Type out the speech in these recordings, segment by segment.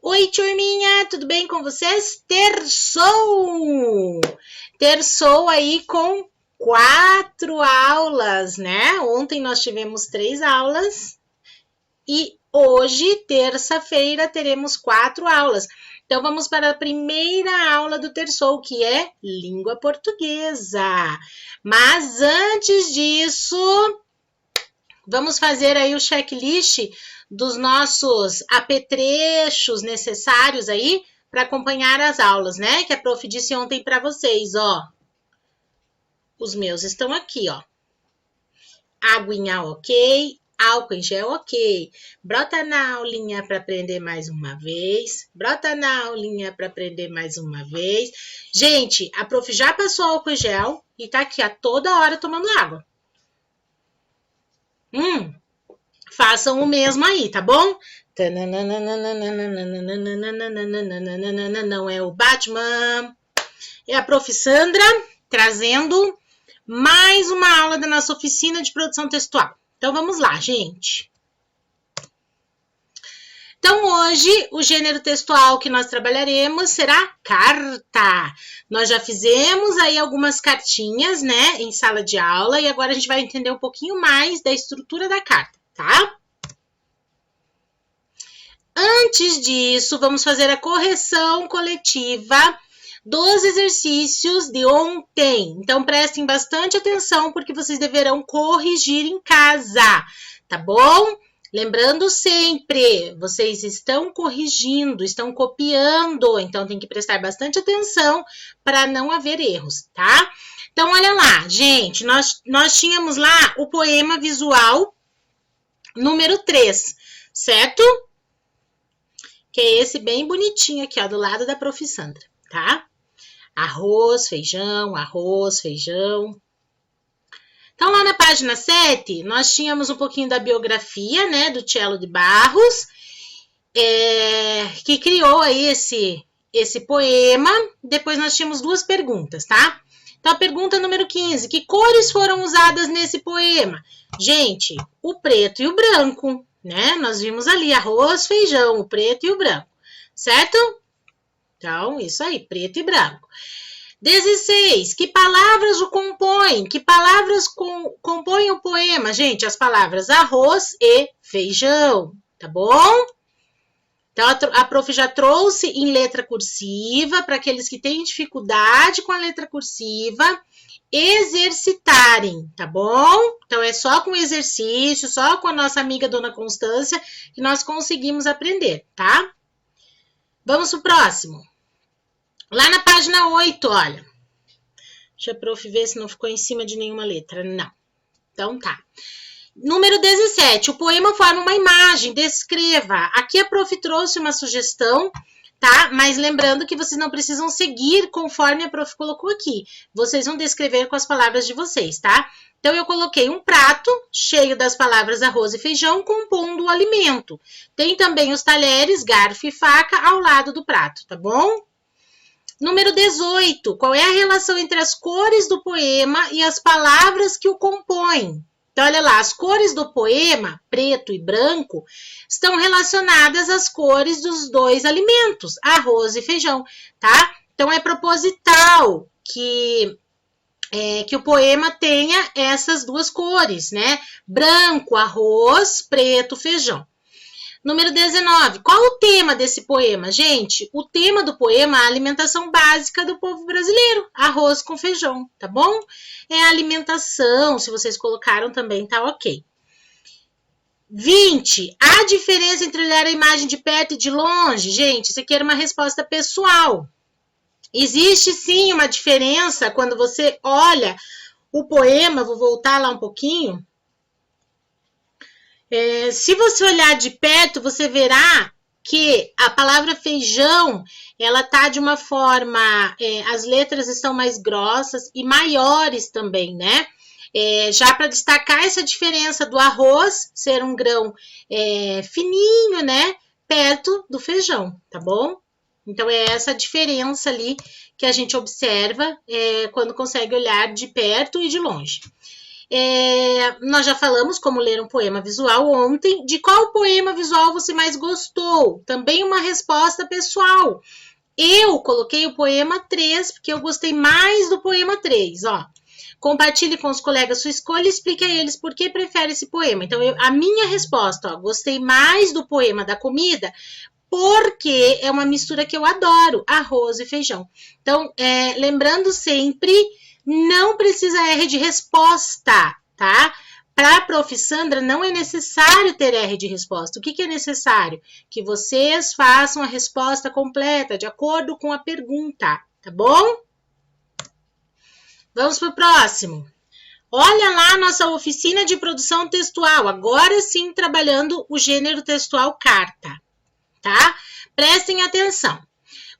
Oi, turminha, tudo bem com vocês? Terçou! Terçou aí com 4 aulas, né? Ontem nós tivemos 3 aulas e hoje, terça-feira, teremos 4 aulas. Então, vamos para a primeira aula do Terçou, que é língua portuguesa. Mas antes disso, vamos fazer aí o checklist dos nossos apetrechos necessários aí para acompanhar as aulas, né? Que a prof disse ontem para vocês, ó. Os meus estão aqui, ó. Aguinha ok, álcool em gel ok. Brota na aulinha para aprender mais uma vez. Brota na aulinha para aprender mais uma vez. Gente, a prof já passou álcool em gel e tá aqui a toda hora tomando água. Façam o mesmo aí, tá bom? Não é o Batman. É a prof. Sandra trazendo mais uma aula da nossa oficina de produção textual. Então, vamos lá, gente. Então, hoje, o gênero textual que nós trabalharemos será carta. Nós já fizemos aí algumas cartinhas, né, em sala de aula, e agora a gente vai entender um pouquinho mais da estrutura da carta, tá? Antes disso, vamos fazer a correção coletiva dos exercícios de ontem. Então, prestem bastante atenção, porque vocês deverão corrigir em casa, tá bom? Lembrando sempre, vocês estão corrigindo, estão copiando, então tem que prestar bastante atenção para não haver erros, tá? Então, olha lá, gente, nós tínhamos lá o poema visual número 3, certo? Que é esse bem bonitinho aqui, ó, do lado da prof. Sandra, tá? Arroz, feijão, arroz, feijão. Então, lá na página 7, nós tínhamos um pouquinho da biografia, né, do Cello de Barros, que criou aí esse poema. Depois nós tínhamos 2 perguntas, tá? Então, a pergunta número 15, que cores foram usadas nesse poema? Gente, o preto e o branco, né? Nós vimos ali arroz, feijão, o preto e o branco, certo? Então, isso aí, preto e branco. 16. Que palavras o compõem? Que palavras compõem o poema? Gente, as palavras arroz e feijão, tá bom? Então, a prof já trouxe em letra cursiva, para aqueles que têm dificuldade com a letra cursiva, exercitarem, tá bom? Então, é só com exercício, só com a nossa amiga Dona Constância, que nós conseguimos aprender, tá? Vamos pro próximo. Lá na página 8, olha. Deixa a prof ver se não ficou em cima de nenhuma letra. Não. Então, tá. Número 17. O poema forma uma imagem. Descreva. Aqui a prof trouxe uma sugestão, tá? Mas lembrando que vocês não precisam seguir conforme a prof colocou aqui. Vocês vão descrever com as palavras de vocês, tá? Então, eu coloquei um prato cheio das palavras arroz e feijão, compondo o alimento. Tem também os talheres, garfo e faca ao lado do prato, tá bom? Número 18. Qual é a relação entre as cores do poema e as palavras que o compõem? Então, olha lá, as cores do poema, preto e branco, estão relacionadas às cores dos 2 alimentos, arroz e feijão, tá? Então, é proposital que o poema tenha essas 2 cores, né? Branco, arroz, preto, feijão. Número 19. Qual o tema desse poema? Gente, o tema do poema é a alimentação básica do povo brasileiro. Arroz com feijão, tá bom? É a alimentação, se vocês colocaram também, tá ok. 20. A diferença entre olhar a imagem de perto e de longe? Gente, isso aqui era uma resposta pessoal. Existe sim uma diferença quando você olha o poema, vou voltar lá um pouquinho. Se você olhar de perto, você verá que a palavra feijão, ela tá de uma forma, as letras estão mais grossas e maiores também, né? Já para destacar essa diferença do arroz ser um grão fininho, né? Perto do feijão, tá bom? Então, é essa diferença ali que a gente observa quando consegue olhar de perto e de longe. Nós já falamos como ler um poema visual ontem. De qual poema visual você mais gostou? Também uma resposta pessoal. Eu coloquei o poema 3, porque eu gostei mais do poema 3, ó. Compartilhe com os colegas sua escolha e explique a eles por que prefere esse poema. Então, a minha resposta, ó, gostei mais do poema da comida, porque é uma mistura que eu adoro, arroz e feijão. Então, lembrando sempre, não precisa R de resposta, tá? Para a Prof. Sandra, não é necessário ter R de resposta. O que é necessário? Que vocês façam a resposta completa, de acordo com a pergunta, tá bom? Vamos para o próximo. Olha lá a nossa oficina de produção textual. Agora sim, trabalhando o gênero textual carta, tá? Prestem atenção.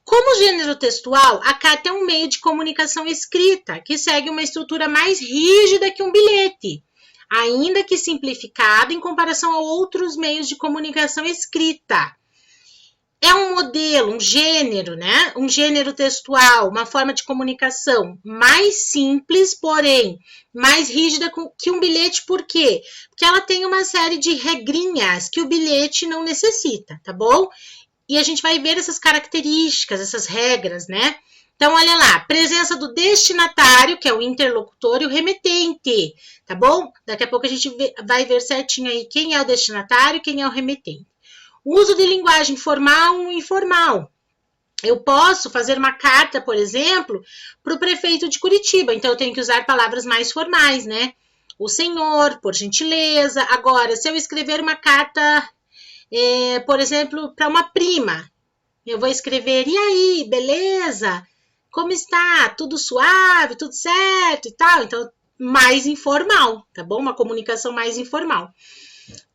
Como gênero textual, a carta é um meio de comunicação escrita, que segue uma estrutura mais rígida que um bilhete, ainda que simplificada em comparação a outros meios de comunicação escrita. É um modelo, um gênero, né? Um gênero textual, uma forma de comunicação mais simples, porém mais rígida que um bilhete. Por quê? Porque ela tem uma série de regrinhas que o bilhete não necessita, tá bom? E a gente vai ver essas características, essas regras, né? Então, olha lá, presença do destinatário, que é o interlocutor, e o remetente, tá bom? Daqui a pouco a gente vai ver certinho aí quem é o destinatário e quem é o remetente. Uso de linguagem formal ou informal. Eu posso fazer uma carta, por exemplo, para o prefeito de Curitiba, então eu tenho que usar palavras mais formais, né? O senhor, por gentileza. Agora, se eu escrever uma carta, por exemplo, para uma prima, eu vou escrever, e aí, beleza? Como está? Tudo suave, tudo certo e tal? Então, mais informal, tá bom? Uma comunicação mais informal.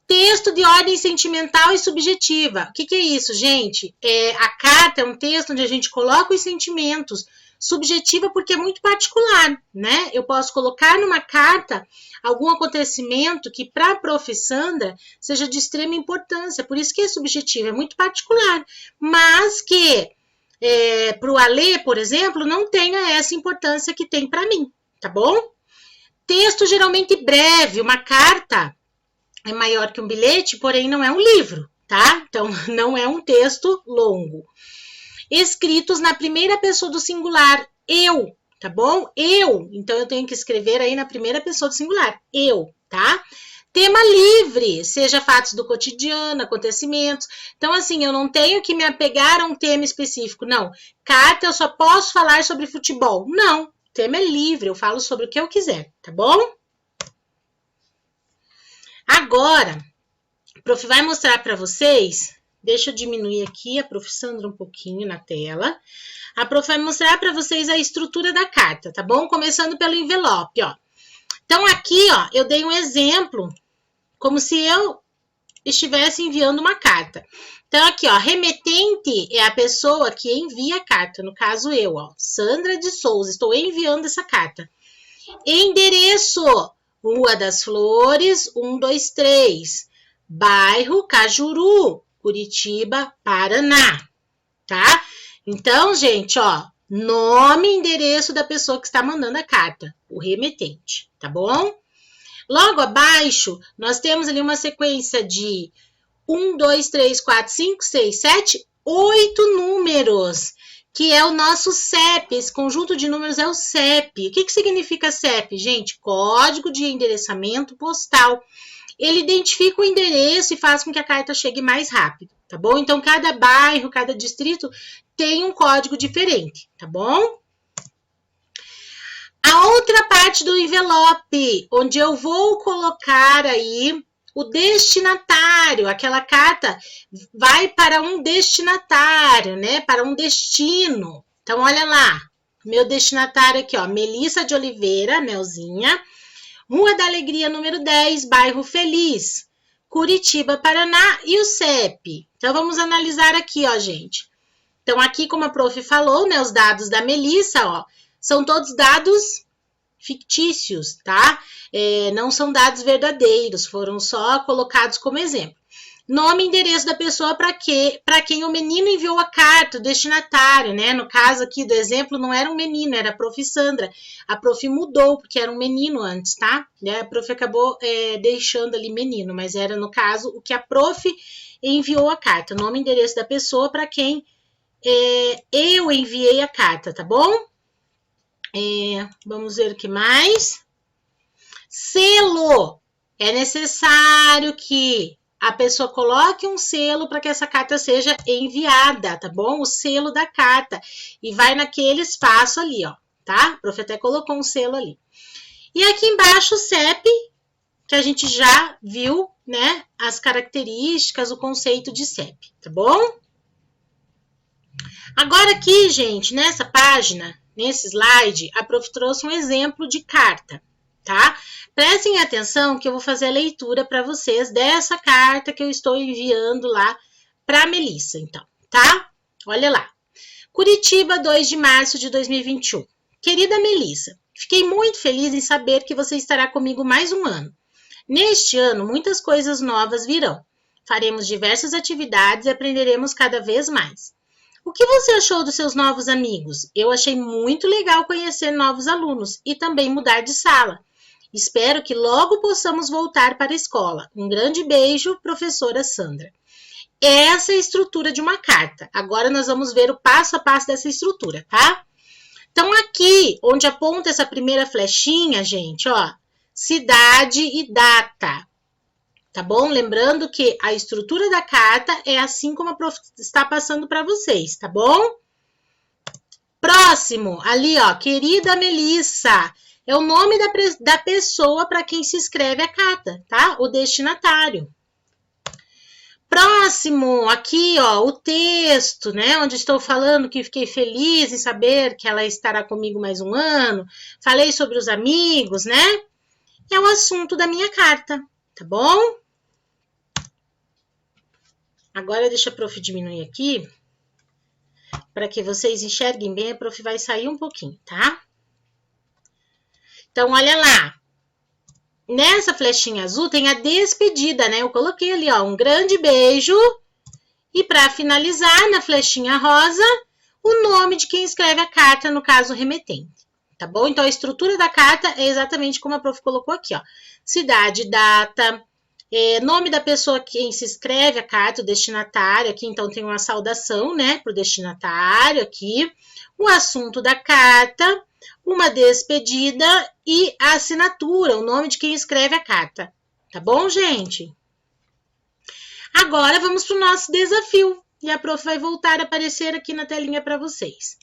Texto de ordem sentimental e subjetiva. O que é isso, gente? A carta é um texto onde a gente coloca os sentimentos. Subjetiva porque é muito particular, né? Eu posso colocar numa carta algum acontecimento que para a Prof. Sandra seja de extrema importância. Por isso que é subjetiva, é muito particular. Mas que para o Alê, por exemplo, não tenha essa importância que tem para mim, tá bom? Texto geralmente breve, uma carta é maior que um bilhete, porém não é um livro, tá? Então, não é um texto longo. Escritos na primeira pessoa do singular, eu, tá bom? Eu, então eu tenho que escrever aí na primeira pessoa do singular, eu, tá? Tema livre, seja fatos do cotidiano, acontecimentos. Então, assim, eu não tenho que me apegar a um tema específico, não. Carta, eu só posso falar sobre futebol. Não, o tema é livre, eu falo sobre o que eu quiser, tá bom? Agora, a Prof. vai mostrar para vocês, deixa eu diminuir aqui a Prof. Sandra um pouquinho na tela. A Prof. vai mostrar para vocês a estrutura da carta, tá bom? Começando pelo envelope, ó. Então, aqui, ó, eu dei um exemplo, como se eu estivesse enviando uma carta. Então, aqui, ó, remetente é a pessoa que envia a carta, no caso eu, ó, Sandra de Souza, estou enviando essa carta. Endereço, Rua das Flores, 123, bairro Cajuru, Curitiba, Paraná, tá? Então, gente, ó, nome e endereço da pessoa que está mandando a carta, o remetente, tá bom? Logo abaixo, nós temos ali uma sequência de 1, 2, 3, 4, 5, 6, 7, 8 números, que é o nosso CEP, esse conjunto de números é o CEP. O que significa CEP, gente? Código de endereçamento postal. Ele identifica o endereço e faz com que a carta chegue mais rápido, tá bom? Então, cada bairro, cada distrito tem um código diferente, tá bom? A outra parte do envelope, onde eu vou colocar aí o destinatário, aquela carta vai para um destinatário, né? Para um destino. Então, olha lá, meu destinatário aqui, ó, Melissa de Oliveira, Melzinha, Rua da Alegria, número 10, bairro Feliz, Curitiba, Paraná, e o CEP. Então, vamos analisar aqui, ó, gente. Então, aqui, como a Prof. falou, né, os dados da Melissa, ó, são todos dados fictícios, tá? Não são dados verdadeiros, foram só colocados como exemplo. Nome e endereço da pessoa para quem o menino enviou a carta, o destinatário, né? No caso aqui do exemplo, não era um menino, era a prof. Sandra. A prof mudou, porque era um menino antes, tá? A prof acabou deixando ali menino, mas era, no caso, o que a prof enviou a carta. Nome e endereço da pessoa para quem eu enviei a carta, tá bom? Vamos ver o que mais. Selo. É necessário que a pessoa coloque um selo para que essa carta seja enviada, tá bom? O selo da carta. E vai naquele espaço ali, ó, tá? A prof até colocou um selo ali. E aqui embaixo o CEP, que a gente já viu, né? As características, o conceito de CEP, tá bom? Agora aqui, gente, nessa página, nesse slide, a prof trouxe um exemplo de carta, tá? Prestem atenção que eu vou fazer a leitura para vocês dessa carta que eu estou enviando lá para a Melissa, então, tá? Olha lá. Curitiba, 2 de março de 2021. Querida Melissa, fiquei muito feliz em saber que você estará comigo mais um ano. Neste ano, muitas coisas novas virão. Faremos diversas atividades e aprenderemos cada vez mais. O que você achou dos seus novos amigos? Eu achei muito legal conhecer novos alunos e também mudar de sala. Espero que logo possamos voltar para a escola. Um grande beijo, professora Sandra. Essa é a estrutura de uma carta. Agora nós vamos ver o passo a passo dessa estrutura, tá? Então aqui, onde aponta essa primeira flechinha, gente, ó, cidade e data. Tá bom? Lembrando que a estrutura da carta é assim como a prof está passando para vocês, tá bom? Próximo, ali, ó, querida Melissa. É o nome da pessoa para quem se escreve a carta, tá? O destinatário. Próximo, aqui, ó, o texto, né? Onde estou falando que fiquei feliz em saber que ela estará comigo mais um ano. Falei sobre os amigos, né? É o assunto da minha carta, tá bom? Agora deixa a prof diminuir aqui. Para que vocês enxerguem bem, a prof vai sair um pouquinho, tá? Então, olha lá. Nessa flechinha azul tem a despedida, né? Eu coloquei ali, ó, um grande beijo. E para finalizar, na flechinha rosa, o nome de quem escreve a carta, no caso, remetente. Tá bom? Então, a estrutura da carta é exatamente como a prof colocou aqui, ó. Cidade, data, nome da pessoa quem se escreve a carta, o destinatário. Aqui, então, tem uma saudação, né, para o destinatário aqui. O assunto da carta, uma despedida e a assinatura, o nome de quem escreve a carta. Tá bom, gente? Agora, vamos para o nosso desafio. E a prof vai voltar a aparecer aqui na telinha para vocês.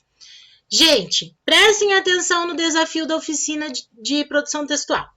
Gente, prestem atenção no desafio da oficina de produção textual.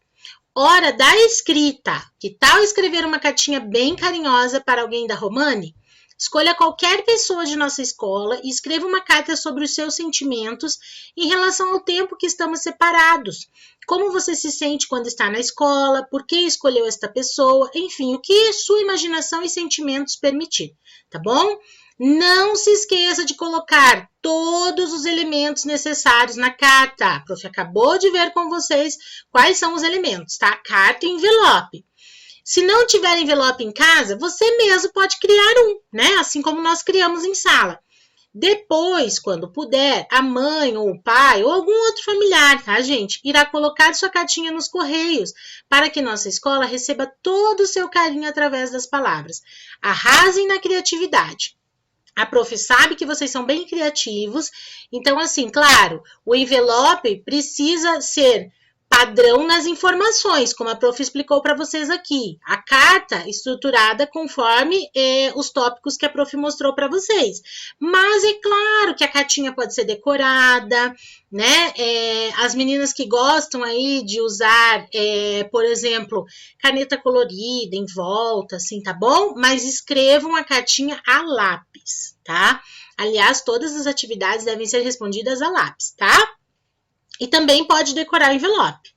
Hora da escrita. Que tal escrever uma cartinha bem carinhosa para alguém da Romani? Escolha qualquer pessoa de nossa escola e escreva uma carta sobre os seus sentimentos em relação ao tempo que estamos separados. Como você se sente quando está na escola, por que escolheu esta pessoa, enfim, o que sua imaginação e sentimentos permitir, tá bom? Não se esqueça de colocar todos os elementos necessários na carta. A prof acabou de ver com vocês quais são os elementos, tá? Carta e envelope. Se não tiver envelope em casa, você mesmo pode criar um, né? Assim como nós criamos em sala. Depois, quando puder, a mãe ou o pai ou algum outro familiar, tá, gente? Irá colocar sua cartinha nos correios para que nossa escola receba todo o seu carinho através das palavras. Arrasem na criatividade. A prof sabe que vocês são bem criativos, então, assim, claro, o envelope precisa ser padrão nas informações, como a prof explicou para vocês aqui. A carta estruturada conforme os tópicos que a prof mostrou para vocês. Mas é claro que a cartinha pode ser decorada, né? As meninas que gostam aí de usar, por exemplo, caneta colorida em volta, assim, tá bom? Mas escrevam a cartinha a lápis, tá? Aliás, todas as atividades devem ser respondidas a lápis, tá? E também pode decorar o envelope.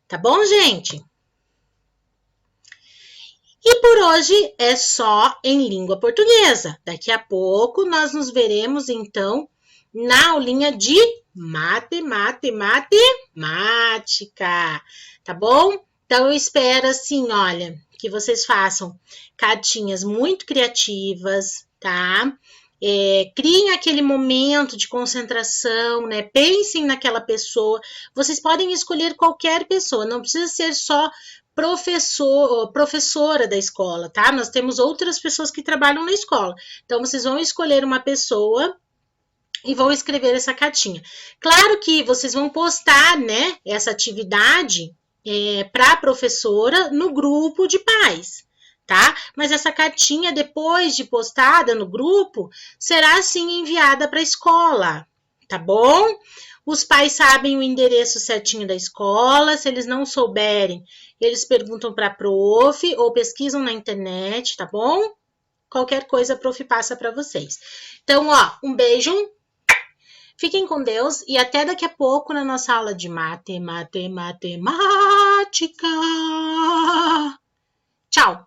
Tá bom, gente? E por hoje é só em língua portuguesa. Daqui a pouco nós nos veremos, então, na aulinha de matemática. Tá bom? Então, eu espero, assim, olha, que vocês façam cartinhas muito criativas, tá? Criem aquele momento de concentração, né? Pensem naquela pessoa. Vocês podem escolher qualquer pessoa, não precisa ser só professora da escola, tá? Nós temos outras pessoas que trabalham na escola. Então, vocês vão escolher uma pessoa e vão escrever essa cartinha. Claro que vocês vão postar, né, essa atividade para a professora no grupo de pais, tá? Mas essa cartinha, depois de postada no grupo, será sim enviada para a escola, tá bom? Os pais sabem o endereço certinho da escola. Se eles não souberem, eles perguntam para a prof ou pesquisam na internet, tá bom? Qualquer coisa a prof passa para vocês. Então, ó, um beijo. Fiquem com Deus e até daqui a pouco na nossa aula de matemática. Tchau!